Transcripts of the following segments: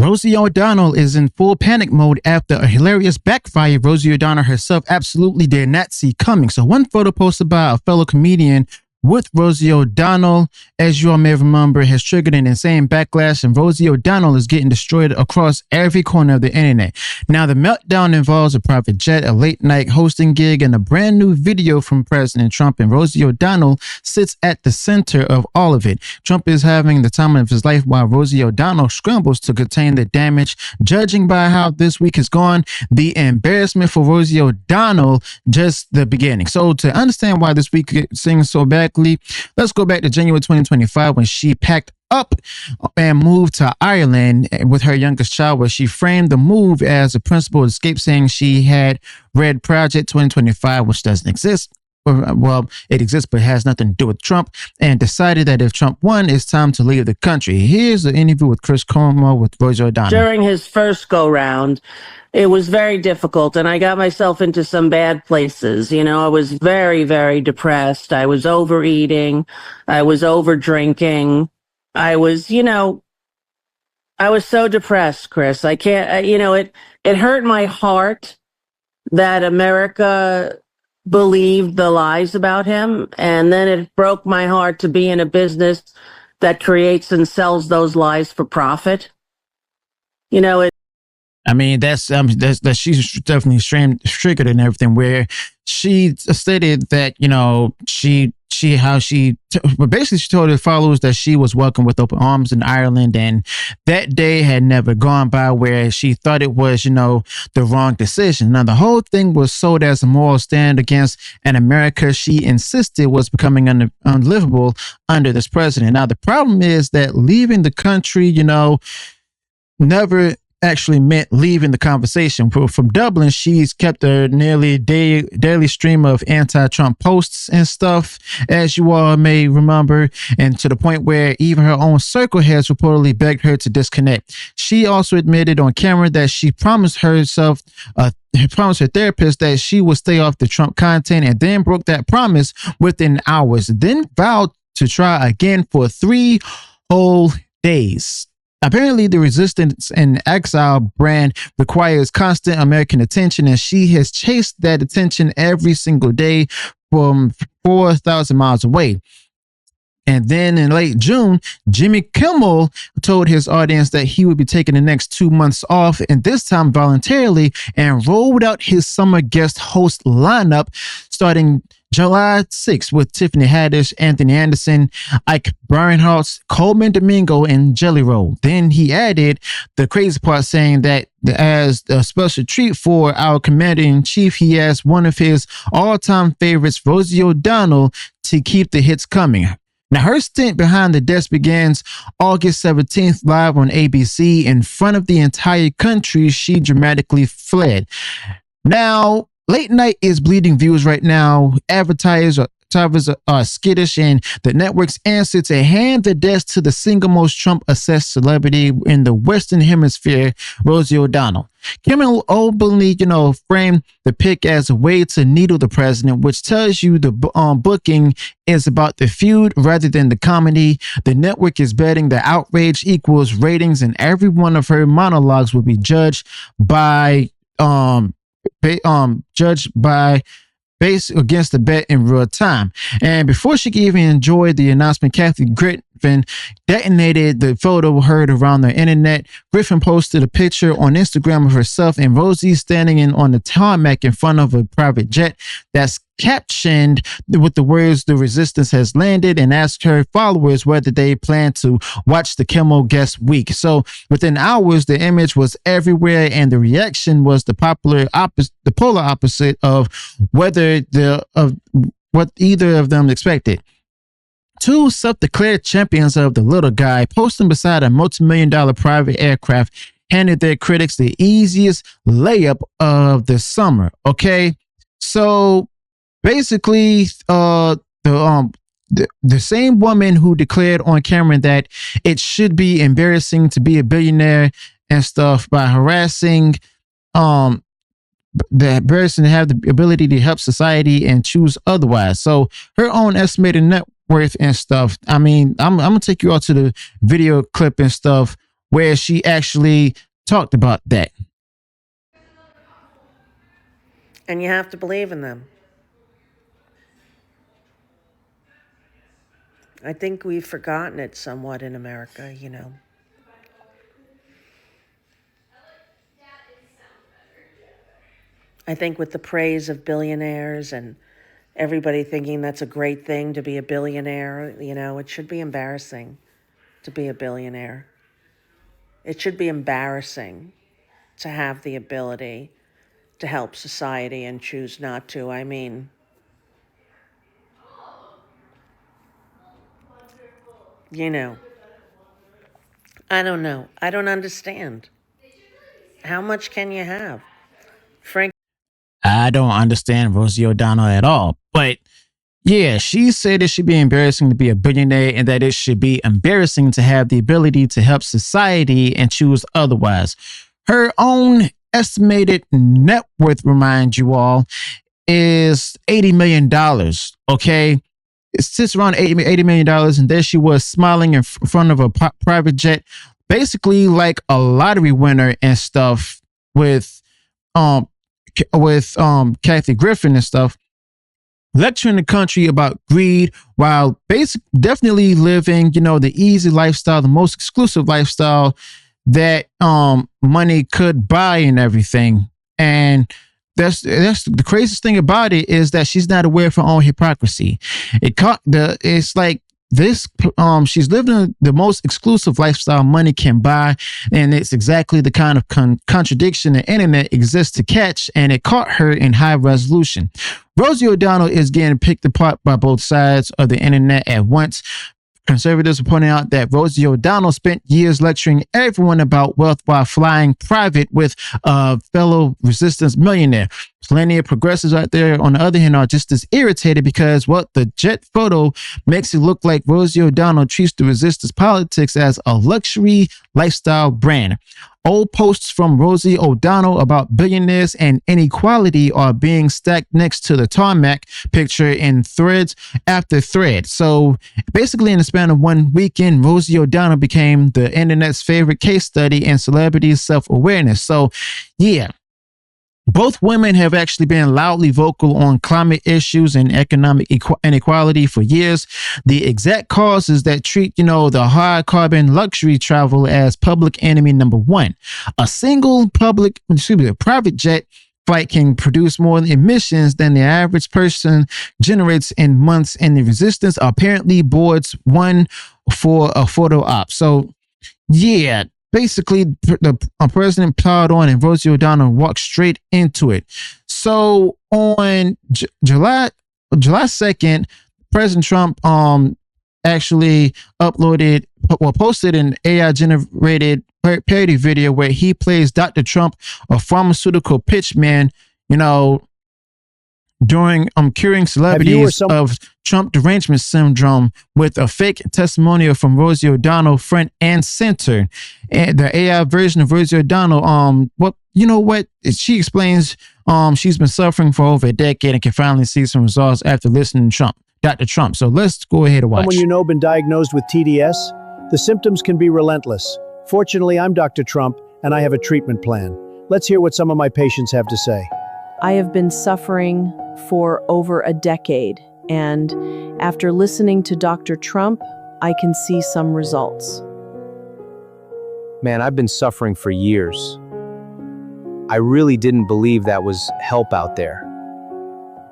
Rosie O'Donnell is in full panic mode after a hilarious backfire Rosie O'Donnell herself absolutely did not see coming. So one photo posted by a fellow comedian with Rosie O'Donnell, as you all may remember, has triggered an insane backlash, and Rosie O'Donnell is getting destroyed across every corner of the internet. Now, the meltdown involves a private jet, a late-night hosting gig, and a brand new video from President Trump, and Rosie O'Donnell sits at the center of all of it. Trump is having the time of his life while Rosie O'Donnell scrambles to contain the damage. Judging by how this week has gone, the embarrassment for Rosie O'Donnell just the beginning. So to understand why this week sings so badly, let's go back to January 2025 when she packed up and moved to Ireland with her youngest child, where she framed the move as a principled escape, saying she had read Project 2025, which doesn't exist. Well, it exists, but it has nothing to do with Trump, and decided that if Trump won, it's time to leave the country. Here's the interview with Chris Cuomo with Rosie O'Donnell. During his first go-round, it was very difficult, and I got myself into some bad places. You know, I was very, very depressed. I was overeating. I was over-drinking. I was so depressed, Chris. I can't, it hurt my heart that America believed the lies about him. And then it broke my heart to be in a business that creates and sells those lies for profit. You know, I mean, that's she's definitely triggered and everything, where she stated that, basically she told her followers that she was welcome with open arms in Ireland, and that day had never gone by where she thought it was, the wrong decision. Now, the whole thing was sold as a moral stand against an America she insisted was becoming unlivable under this president. Now, the problem is that leaving the country, never actually meant leaving the conversation. From Dublin, she's kept a nearly daily stream of anti-Trump posts and stuff, as you all may remember, and to the point where even her own circle has reportedly begged her to disconnect. She also admitted on camera that she promised her therapist that she would stay off the Trump content, and then broke that promise within hours, then vowed to try again for 3 whole days. Apparently, the Resistance and Exile brand requires constant American attention, and she has chased that attention every single day from 4,000 miles away. And then in late June, Jimmy Kimmel told his audience that he would be taking the next 2 months off, and this time voluntarily, and rolled out his summer guest host lineup starting July 6th with Tiffany Haddish, Anthony Anderson, Ike Barinholtz, Coleman Domingo, and Jelly Roll. Then he added the crazy part, saying that as a special treat for our commander-in-chief, he asked one of his all-time favorites, Rosie O'Donnell, to keep the hits coming. Now, her stint behind the desk begins August 17th live on ABC. In front of the entire country, she dramatically fled. Now, late night is bleeding viewers right now. Advertisers are skittish, and the network's answer to hand the desk to the single most Trump-obsessed celebrity in the Western Hemisphere, Rosie O'Donnell. Kimmel openly, framed the pick as a way to needle the president, which tells you the booking is about the feud rather than the comedy. The network is betting that outrage equals ratings, and every one of her monologues will be judged by based against the bet in real time. And before she could even enjoy the announcement, Kathy Griffin detonated the photo heard around the internet. Griffin posted a picture on Instagram of herself and Rosie standing on the tarmac in front of a private jet that's captioned with the words "The Resistance has landed," and asked her followers whether they plan to watch the Kimmel Guest Week. So within hours, the image was everywhere, and the reaction was the polar opposite of what either of them expected. Two self-declared champions of the little guy posting beside a multi-million-dollar private aircraft handed their critics the easiest layup of the summer. Okay, so basically, the same woman who declared on camera that it should be embarrassing to be a billionaire and stuff by harassing the person to have the ability to help society and choose otherwise. So her own estimated net worth and stuff. I mean, I'm gonna take you all to the video clip and stuff where she actually talked about that. And you have to believe in them. I think we've forgotten it somewhat in America, you know. I think with the praise of billionaires and everybody thinking that's a great thing to be a billionaire, you know, it should be embarrassing to be a billionaire. It should be embarrassing to have the ability to help society and choose not to. I mean, you know, I don't know. I don't understand. How much can you have? Frank. I don't understand Rosie O'Donnell at all. But yeah, she said it should be embarrassing to be a billionaire and that it should be embarrassing to have the ability to help society and choose otherwise. Her own estimated net worth, remind you all, is $80 million. Okay. It sits around $80 million. And there she was smiling in front of a private jet, basically like a lottery winner and stuff um, Kathy Griffin and stuff, lecturing the country about greed while definitely living, you know, the easy lifestyle, the most exclusive lifestyle that money could buy and everything. And that's the craziest thing about it is that she's not aware of her own hypocrisy. It's like this she's living the most exclusive lifestyle money can buy, and it's exactly the kind of contradiction the internet exists to catch, and it caught her in high resolution. Rosie O'Donnell is getting picked apart by both sides of the internet at once. Conservatives are pointing out that Rosie O'Donnell spent years lecturing everyone about wealth while flying private with a fellow resistance millionaire. Plenty of progressives out there, on the other hand, are just as irritated because, well, the jet photo makes it look like Rosie O'Donnell treats the resistance politics as a luxury lifestyle brand. Old posts from Rosie O'Donnell about billionaires and inequality are being stacked next to the tarmac picture in threads after thread. So basically, in the span of one weekend, Rosie O'Donnell became the internet's favorite case study in celebrity self-awareness. So yeah, both women have actually been loudly vocal on climate issues and economic inequality for years. The exact causes that treat, you know, the high carbon luxury travel as public enemy number one. A single private jet flight can produce more emissions than the average person generates in months, and the resistance apparently boards one for a photo op. So yeah, basically the president plowed on and Rosie O'Donnell walked straight into it. So on July 2nd, President Trump actually posted an AI generated parody video where he plays Dr. Trump, a pharmaceutical pitchman, you know, during curing celebrities of Trump derangement syndrome with a fake testimonial from Rosie O'Donnell front and center. And the AI version of Rosie O'Donnell, she explains she's been suffering for over a decade and can finally see some results after listening to Dr. Trump. So let's go ahead and watch. Someone you know been diagnosed with TDS? The symptoms can be relentless. Fortunately, I'm Dr. Trump and I have a treatment plan. Let's hear what some of my patients have to say. I have been suffering for over a decade, and after listening to Dr. Trump, I can see some results. Man, I've been suffering for years. I really didn't believe that was help out there.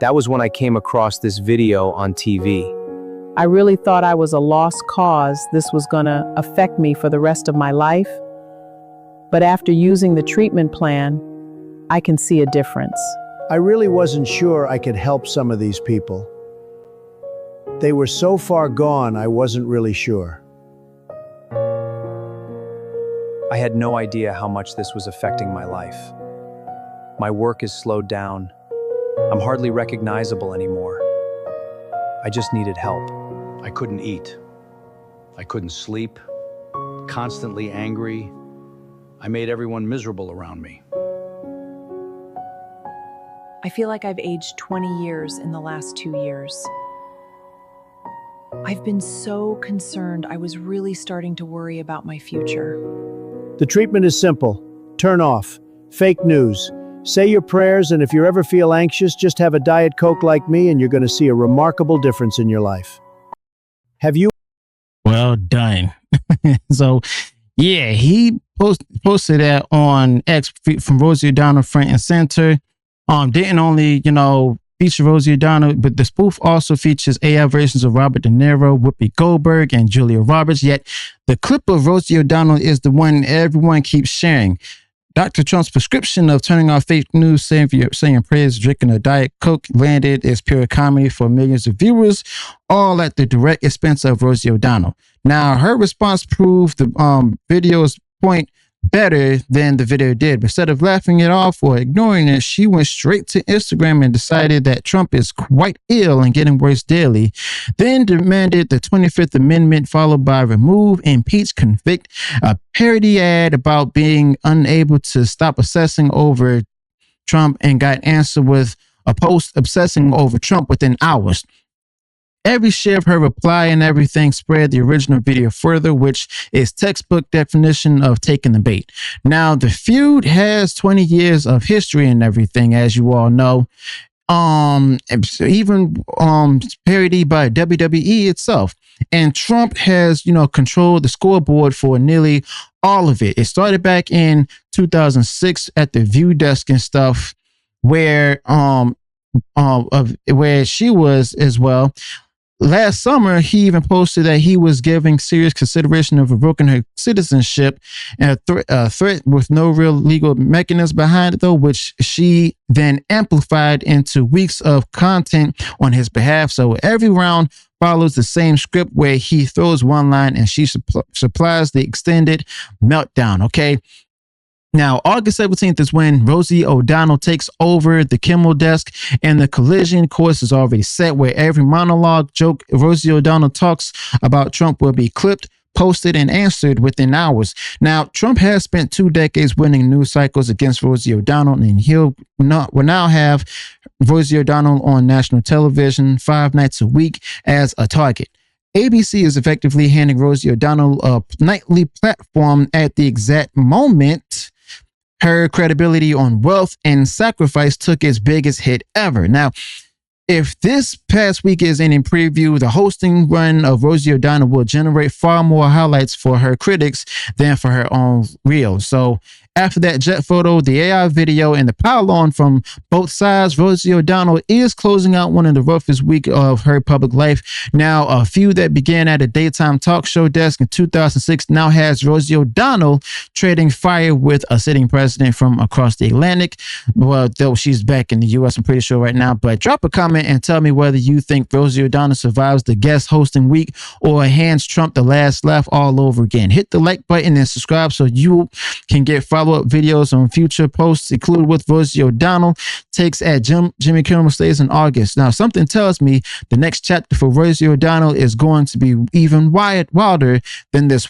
That was when I came across this video on TV. I really thought I was a lost cause. This was gonna affect me for the rest of my life. But after using the treatment plan, I can see a difference. I really wasn't sure I could help some of these people. They were so far gone, I wasn't really sure. I had no idea how much this was affecting my life. My work is slowed down. I'm hardly recognizable anymore. I just needed help. I couldn't eat. I couldn't sleep. Constantly angry. I made everyone miserable around me. I feel like I've aged 20 years in the last 2 years. I've been so concerned. I was really starting to worry about my future. The treatment is simple. Turn off. Fake news. Say your prayers, and if you ever feel anxious, just have a Diet Coke like me and you're going to see a remarkable difference in your life. Have you? Well done. So, yeah, he posted that on X from Rosie O'Donnell front and center. Didn't only, feature Rosie O'Donnell, but the spoof also features AI versions of Robert De Niro, Whoopi Goldberg, and Julia Roberts. Yet the clip of Rosie O'Donnell is the one everyone keeps sharing. Dr. Trump's prescription of turning off fake news, saying prayers, drinking a Diet Coke landed as pure comedy for millions of viewers, all at the direct expense of Rosie O'Donnell. Now, her response proved the video's point better than the video did. But instead of laughing it off or ignoring it, she went straight to Instagram and decided that Trump is quite ill and getting worse daily, then demanded the 25th Amendment, followed by remove, impeach, convict, a parody ad about being unable to stop obsessing over Trump, and got answered with a post obsessing over Trump within hours. Every share of her reply and everything spread the original video further, which is textbook definition of taking the bait. Now, the feud has 20 years of history and everything, as you all know. Even parody by WWE itself. And Trump has, controlled the scoreboard for nearly all of it. It started back in 2006 at the View Desk and stuff, where she was as well. Last summer, he even posted that he was giving serious consideration of revoking her citizenship, and a threat with no real legal mechanism behind it, though, which she then amplified into weeks of content on his behalf. So every round follows the same script where he throws one line and she supplies the extended meltdown. Okay. Now, August 17th is when Rosie O'Donnell takes over the Kimmel desk, and the collision course is already set, where every monologue joke Rosie O'Donnell talks about Trump will be clipped, posted, and answered within hours. Now, Trump has spent 2 decades winning news cycles against Rosie O'Donnell, and will now have Rosie O'Donnell on national television 5 nights a week as a target. ABC is effectively handing Rosie O'Donnell a nightly platform at the exact moment her credibility on wealth and sacrifice took its biggest hit ever. Now, if this past week is any preview, the hosting run of Rosie O'Donnell will generate far more highlights for her critics than for her own reels. So after that jet photo, the AI video, and the pile-on from both sides, Rosie O'Donnell is closing out one of the roughest weeks of her public life. Now, a feud that began at a daytime talk show desk in 2006 now has Rosie O'Donnell trading fire with a sitting president from across the Atlantic. Well, though she's back in the U.S., I'm pretty sure right now. But drop a comment and tell me whether you think Rosie O'Donnell survives the guest hosting week or hands Trump the last laugh all over again. Hit the like button and subscribe so you can get follow-up videos on future posts, included with Rosie O'Donnell takes at Jimmy Kimmel stays in August. Now, something tells me the next chapter for Rosie O'Donnell is going to be even wilder than this.